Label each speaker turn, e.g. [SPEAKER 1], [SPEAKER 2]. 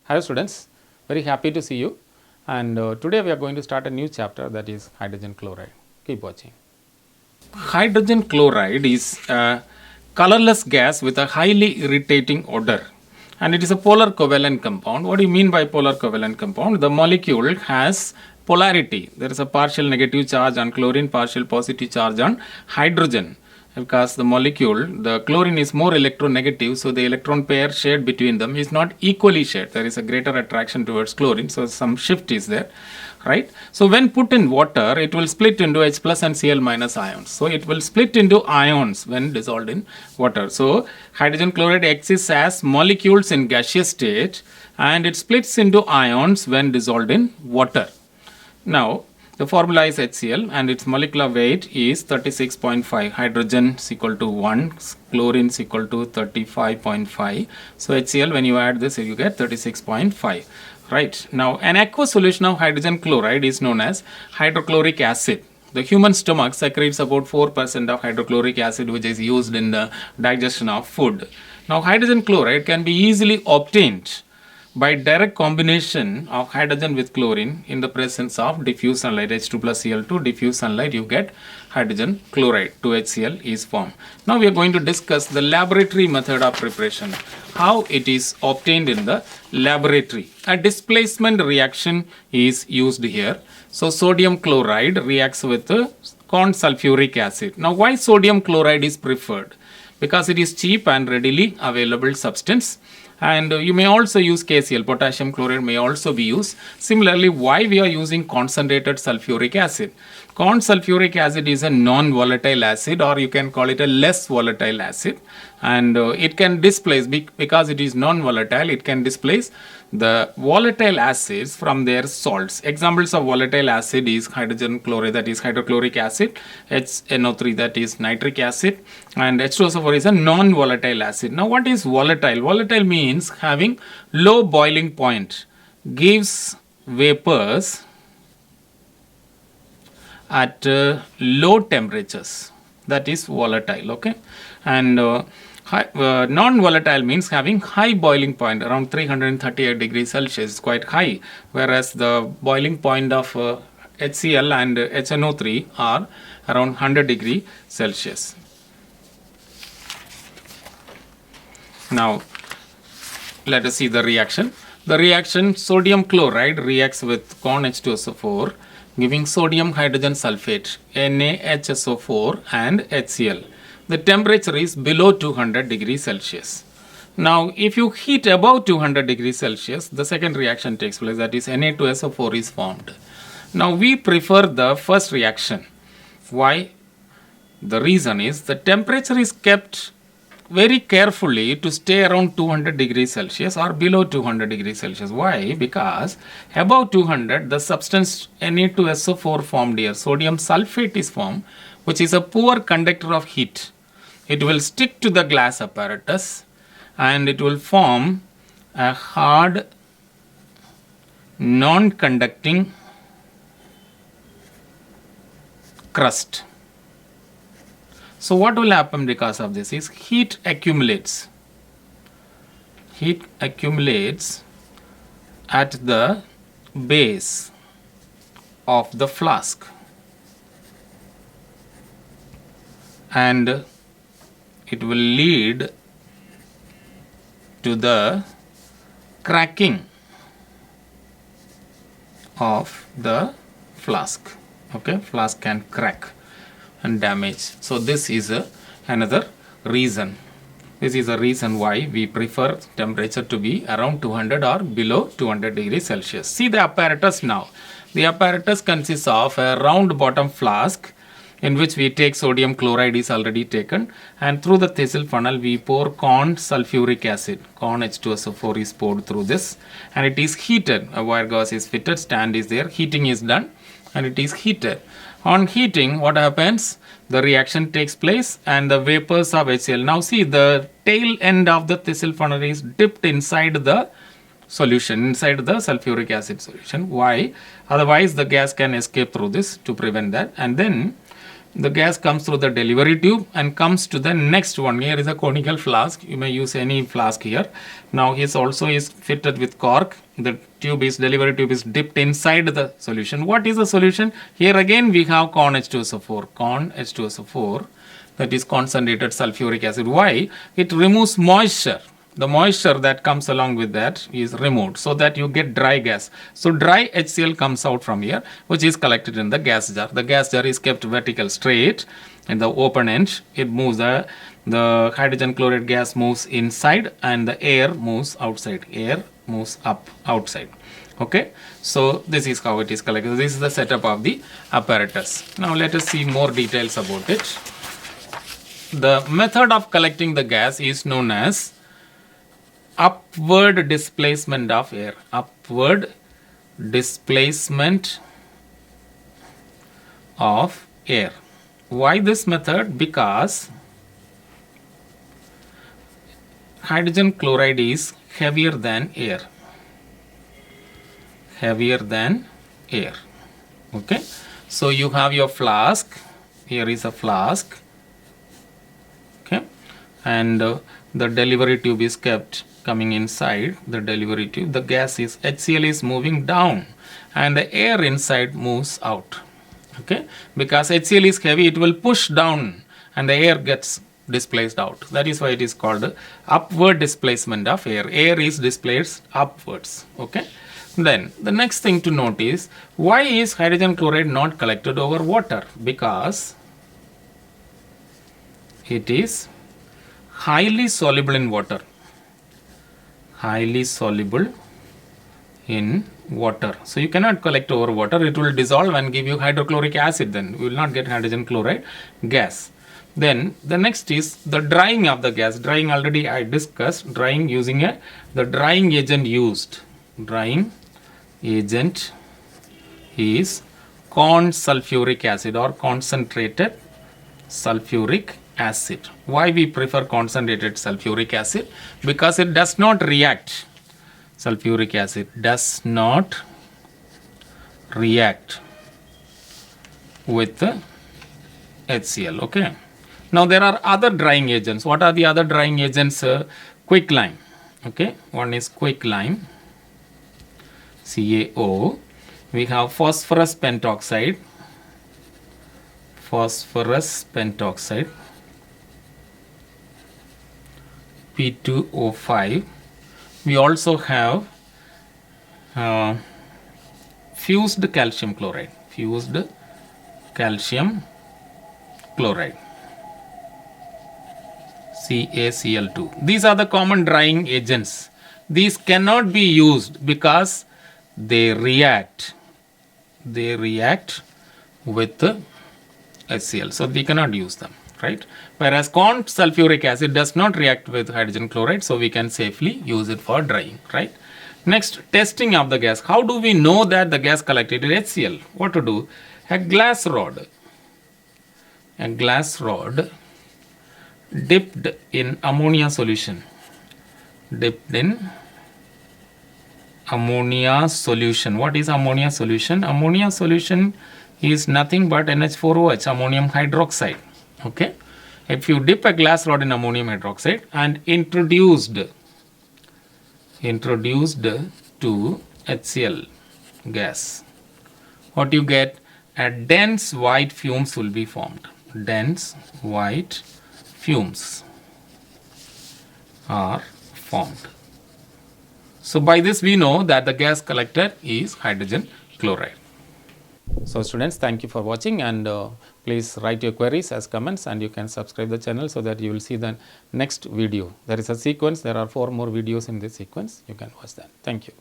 [SPEAKER 1] Hello students, very happy to see you, and today we are going to start a new chapter, that is hydrogen chloride. Keep watching. Hydrogen chloride is a colorless gas with a highly irritating odor, and it is a polar covalent compound. What do you mean by polar covalent compound? The molecule has polarity. There is a partial negative charge on chlorine, partial positive charge on hydrogen. Because the molecule, the chlorine is more electronegative, so the electron pair shared between them is not equally shared. There is a greater attraction towards chlorine, so some shift is there, right? So when put in water, it will split into H plus and Cl minus ions. So it will split into ions when dissolved in water. So hydrogen chloride exists as molecules in gaseous state, and it splits into ions when dissolved in water. Now, the formula is HCl and its molecular weight is 36.5. Hydrogen is equal to 1, chlorine is equal to 35.5. So HCl, when you add this, you get 36.5. Right. Now, an aqueous solution of hydrogen chloride is known as hydrochloric acid. The human stomach secretes about 4% of hydrochloric acid, which is used in the digestion of food. Now, hydrogen chloride can be easily obtained by direct combination of hydrogen with chlorine in the presence of diffuse sunlight. H2 plus Cl2, diffuse sunlight, you get hydrogen chloride, 2HCl is formed. Now we are going to discuss the laboratory method of preparation, how it is obtained in the laboratory. A displacement reaction is used here. So sodium chloride reacts with corn sulfuric acid. Now why sodium chloride is preferred? Because it is cheap and readily available substance. And you may also use KCl, potassium chloride may also be used. Similarly, why we are using concentrated sulfuric acid? Corn sulfuric acid is a non-volatile acid, or you can call it a less volatile acid, and it can displace, because it is non-volatile, it can displace the volatile acids from their salts. Examples of volatile acid is hydrogen chloride, that is hydrochloric acid, HNO3, that is nitric acid, and H2SO4 is a non-volatile acid. Now what is volatile? Volatile means having low boiling point, gives vapors at low temperatures, that is volatile. Okay, and non-volatile means having high boiling point, around 338 degrees Celsius, is quite high, whereas the boiling point of HCl and HNO3 are around 100 degrees Celsius. Now let us see the reaction. The reaction, sodium chloride reacts with corn H2SO4, giving sodium hydrogen sulfate, NaHSO4 and HCl. The temperature is below 200 degrees Celsius. Now, if you heat above 200 degrees Celsius, the second reaction takes place, that is Na2SO4 is formed. Now, we prefer the first reaction. Why? The reason is the temperature is kept very carefully to stay around 200 degrees Celsius or below 200 degrees Celsius. Why? Because above 200, the substance Na2SO4 formed here, sodium sulfate is formed, which is a poor conductor of heat. It will stick to the glass apparatus and it will form a hard, non-conducting crust. So what will happen because of this is heat accumulates. Heat accumulates at the base of the flask, and it will lead to the cracking of the flask. Okay, flask can crack and damage. So this is another reason. This is a reason why we prefer temperature to be around 200 or below 200 degrees Celsius. See the apparatus now. The apparatus consists of a round bottom flask in which we take sodium chloride is already taken, and through the Thesel funnel we pour corn sulfuric acid. Corn H2SO4 is poured through this, and it is heated. A wire gauze is fitted, stand is there, heating is done, and it is heated. On heating, what happens? The reaction takes place and the vapors of HCl. Now see, the tail end of the Thesel funnel is dipped inside the solution, inside the sulfuric acid solution. Why? Otherwise the gas can escape through this, to prevent that. And then the gas comes through the delivery tube and comes to the next one. Here is a conical flask. You may use any flask here. Now this also is fitted with cork. The delivery tube is dipped inside the solution. What is the solution? Here again we have corn H2SO4. Corn H2SO4, that is concentrated sulfuric acid. Why? It removes moisture. The moisture that comes along with that is removed so that you get dry gas. So dry HCl comes out from here, which is collected in the gas jar. The gas jar is kept vertical straight in the open end. It moves the hydrogen chloride gas moves inside and the air moves outside. Air moves up outside. Okay, so this is how it is collected. This is the setup of the apparatus. Now let us see more details about it. The method of collecting the gas is known as upward displacement of air. Upward displacement of air. Why this method? Because hydrogen chloride is heavier than air. Heavier than air. Okay. So you have your flask. Here is a flask. Okay. And the delivery tube is kept coming inside the delivery tube. The gas is HCl is moving down and the air inside moves out. Okay, because HCl is heavy, it will push down and the air gets displaced out. That is why it is called upward displacement of air. Air is displaced upwards. Okay, then the next thing to note is, why is hydrogen chloride not collected over water? Because it is highly soluble in water. Highly soluble in water. So you cannot collect over water. It will dissolve and give you hydrochloric acid. Then you will not get hydrogen chloride gas. Then the next is the drying of the gas. Drying already I discussed. Drying using the drying agent used. Drying agent is corn sulfuric acid or concentrated sulfuric acid. Why we prefer concentrated sulfuric acid? Because it does not react. Sulfuric acid does not react with the HCl. Okay. Now there are other drying agents. What are the other drying agents? Quicklime. Okay. One is quicklime. CaO. We have phosphorus pentoxide. Phosphorus pentoxide. P2O5. We also have fused calcium chloride. Fused calcium chloride. CaCl2. These are the common drying agents. These cannot be used because they react. They react with HCl. So we cannot use them. Right? Whereas corn sulfuric acid does not react with hydrogen chloride, so we can safely use it for drying. Right? Next, testing of the gas. How do we know that the gas collected is HCl? What to do? A glass rod. A glass rod dipped in ammonia solution. Dipped in ammonia solution. What is ammonia solution? Ammonia solution is nothing but NH4OH, ammonium hydroxide. Okay, if you dip a glass rod in ammonium hydroxide and introduced to HCl gas, what you get? A dense white fumes will be formed. Dense white fumes are formed. So by this we know that the gas collected is hydrogen chloride. So students, thank you for watching, and please write your queries as comments, and you can subscribe the channel so that you will see the next video. There is a sequence. There are 4 more videos in this sequence. You can watch that. Thank you.